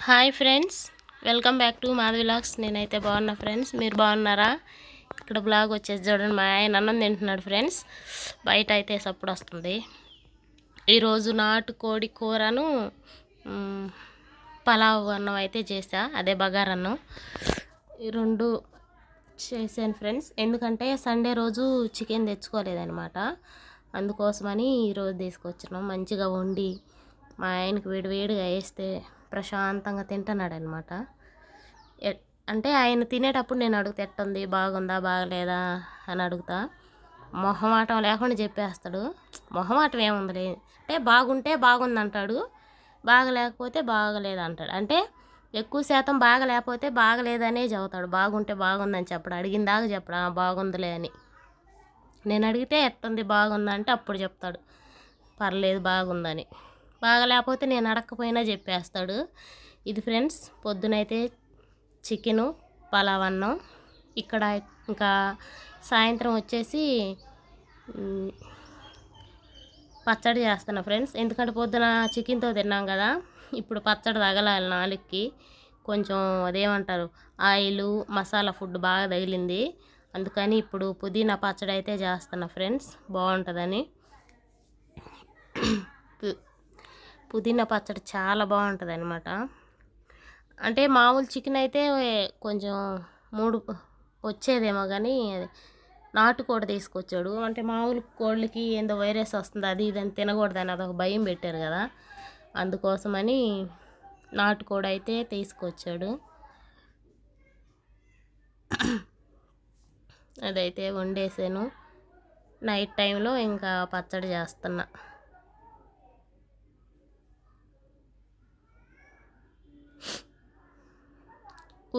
Hi friends, welcome back to Madhavi vlogs. నేనైతే బాగున్నా friends, మీరు బాగున్నారా? ఇక్కడ బ్లాగ్ వచ్చేసి చూడండి, మా ఆయన అన్నం తింటున్నాడు ఫ్రెండ్స్. బయట అయితే సప్పుడు వస్తుంది. ఈరోజు నాటుకోడి కూరను పలావ్ అన్నం అయితే చేసా, అదే బగారన్నం. ఈ రెండు చేశాను ఫ్రెండ్స్. ఎందుకంటే సండే రోజు చికెన్ తెచ్చుకోలేదనమాట, అందుకోసమని ఈరోజు తీసుకొచ్చినాం. మంచిగా వండి మా ఆయనకి వేడివేడిగా వేస్తే ప్రశాంతంగా తింటున్నాడు అనమాట. అంటే ఆయన తినేటప్పుడు నేను అడుగుతా, ఎట్టుంది, బాగుందా బాగలేదా అని అడుగుతా. మొహమాటం లేకుండా చెప్పేస్తాడు. మొహమాటం ఏముందిలే అంటే బాగుంటే బాగుంది అంటాడు, బాగలేకపోతే బాగలేదు అంటాడు. అంటే ఎక్కువ శాతం బాగలేకపోతే బాగలేదనే చెబుతాడు, బాగుంటే బాగుందని చెప్పడు. అడిగిన దాకా చెప్పడా బాగుందిలే అని. నేను అడిగితే ఎట్టుంది బాగుందంటే అప్పుడు చెప్తాడు పర్లేదు బాగుందని. బాగలేకపోతే నేను అడగకపోయినా చెప్పేస్తాడు. ఇది ఫ్రెండ్స్, పొద్దునైతే చికెను పలావ్ అన్నం. ఇక్కడ ఇంకా సాయంత్రం వచ్చేసి పచ్చడి చేస్తున్నా ఫ్రెండ్స్. ఎందుకంటే పొద్దున చికెన్తో తిన్నాం కదా, ఇప్పుడు పచ్చడి తగలాలి నాలుగుకి. కొంచెం అదేమంటారు, ఆయిల్ మసాలా ఫుడ్ బాగా తగిలింది. అందుకని ఇప్పుడు పుదీనా పచ్చడి అయితే చేస్తున్నా ఫ్రెండ్స్, బాగుంటుందని. పుదీనా పచ్చడి చాలా బాగుంటుంది అనమాట. అంటే మామూలు చికెన్ అయితే కొంచెం మూడు వచ్చేదేమో, కానీ నాటుకోడి తీసుకొచ్చాడు. అంటే మామూలు కోళ్ళకి ఏందో వైరస్ వస్తుంది, అది ఇదని తినకూడదని అదొక భయం పెట్టారు కదా, అందుకోసమని నాటుకోడి అయితే తీసుకొచ్చాడు. అదైతే వండేసాను. నైట్ టైంలో ఇంకా పచ్చడి చేస్తున్నా.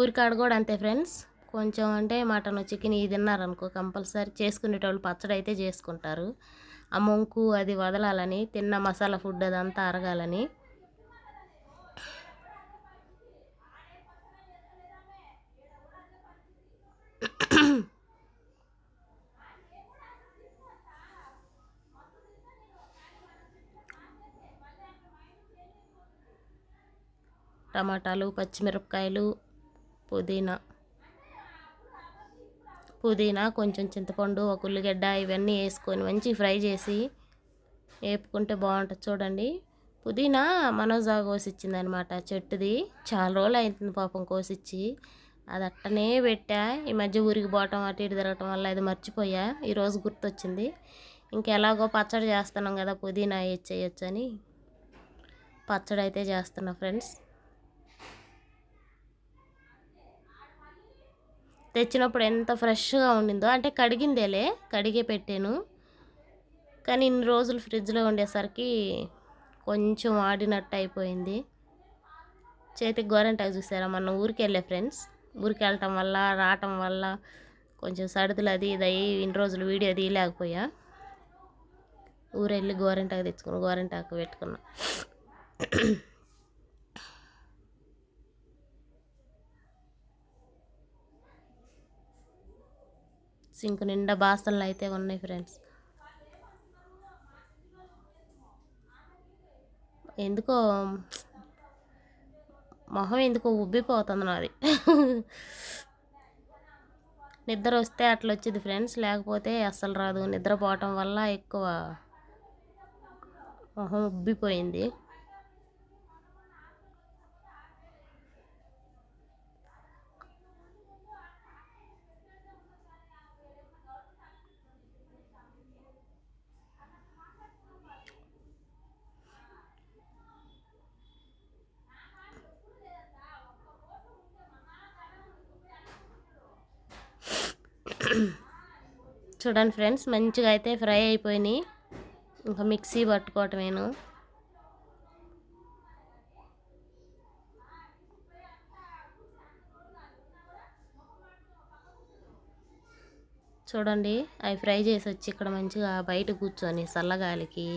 ఊరికాడ కూడా అంతే ఫ్రెండ్స్, కొంచెం అంటే మటన్ చికెన్ ఇది తిన్నారనుకో కంపల్సరీ చేసుకునేటోళ్ళు పచ్చడి అయితే చేసుకుంటారు. ఆ మొంకు అది వదలాలని, తిన్న మసాలా ఫుడ్ అదంతా అరగాలని. టమాటాలు, పచ్చిమిరపకాయలు, పుదీనా కొంచెం చింతపండు, ఒక ఉల్లిగడ్డ ఇవన్నీ వేసుకొని మంచి ఫ్రై చేసి వేపుకుంటే బాగుంటుంది. చూడండి, పుదీనా మనోజా కోసిచ్చిందనమాట చెట్టుది. చాలా రోజులు అవుతుంది పాపం కోసిచ్చి, అది అట్టనే పెట్టా. ఈ మధ్య ఊరికి పోవటం అటు ఇటు తిరగటం వల్ల అది మర్చిపోయా, ఈరోజు గుర్తొచ్చింది. ఇంకెలాగో పచ్చడి చేస్తున్నాం కదా, పుదీనా వేయచ్చు అని పచ్చడి అయితే చేస్తున్నా ఫ్రెండ్స్. తెచ్చినప్పుడు ఎంత ఫ్రెష్గా ఉండిందో, అంటే కడిగిందేలే, కడిగే పెట్టాను. కానీ ఇన్ని రోజులు ఫ్రిడ్జ్లో ఉండేసరికి కొంచెం ఆడినట్టు అయిపోయింది. చేతికి గోరంటాకు చూసారా, మొన్న ఊరికి వెళ్ళే ఫ్రెండ్స్. ఊరికి వెళ్ళటం వల్ల రావటం వల్ల కొంచెం సడుదులు అది ఇది అయ్యి ఇన్ని రోజులు వీడియో తీయలేకపోయా. ఊరెళ్ళి గోరంటాకు తెచ్చుకుని గోరంటాకు పెట్టుకున్నా. సింకు నిండా బాసనలు అయితే ఉన్నాయి ఫ్రెండ్స్. ఎందుకో మొహం ఎందుకో ఉబ్బిపోతుంది నాది. నిద్ర వస్తే అట్లా వచ్చింది ఫ్రెండ్స్, లేకపోతే అస్సలు రాదు. నిద్రపోవటం వల్ల ఎక్కువ మొహం ఉబ్బిపోయింది. చూడండి ఫ్రెండ్స్, మంచిగా అయితే ఫ్రై అయిపోయినాయి. ఇంకా మిక్సీ పట్టుకోవటమేను. చూడండి, అవి ఫ్రై చేసి వచ్చి ఇక్కడ మంచిగా బయట కూర్చొని చల్లగాలికి,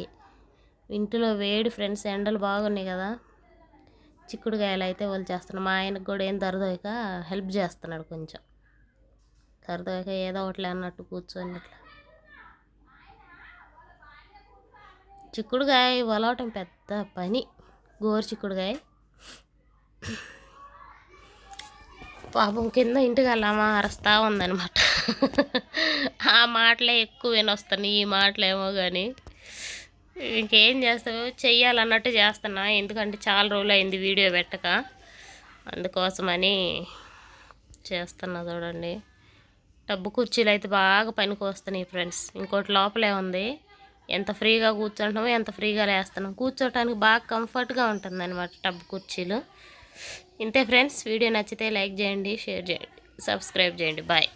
ఇంటిలో వేడి ఫ్రెండ్స్, ఎండలు బాగున్నాయి కదా, చిక్కుడుకాయలు అయితే వాళ్ళు చేస్తున్నాడు. మా ఆయనకు కూడా ఏం దొరదోక హెల్ప్ చేస్తున్నాడు. కొంచెం దొరదోక ఏదో ఒకటి అన్నట్టు కూర్చొని ఇట్లా చిక్కుడుకాయ వలవటం పెద్ద పని. గోరు చిక్కుడుకాయ పాపం కింద ఇంటికి వెళ్ళామా అరుస్తూ ఉందనమాట. ఆ మాటలే ఎక్కువ వినొస్తున్నాయి, ఈ మాటలేమో కానీ ఇంకేం చేస్తావు, చెయ్యాలన్నట్టు చేస్తున్నా. ఎందుకంటే చాలా రోజులు అయింది వీడియో పెట్టక, అందుకోసమని చేస్తున్నా. చూడండి, టబ్బు కుర్చీలు అయితే బాగా పనికి వస్తున్నాయి ఫ్రెండ్స్. ఇంకోటి లోపలే ఉంది. ఎంత ఫ్రీగా కూర్చుంటామో ఎంత ఫ్రీగా లేస్తున్నాం. కూర్చోటానికి బాగా కంఫర్ట్గా ఉంటుంది అనమాట టబ్బు కుర్చీలు. ఇంతే ఫ్రెండ్స్, వీడియో నచ్చితే లైక్ చేయండి, షేర్ చేయండి, సబ్స్క్రైబ్ చేయండి. బాయ్.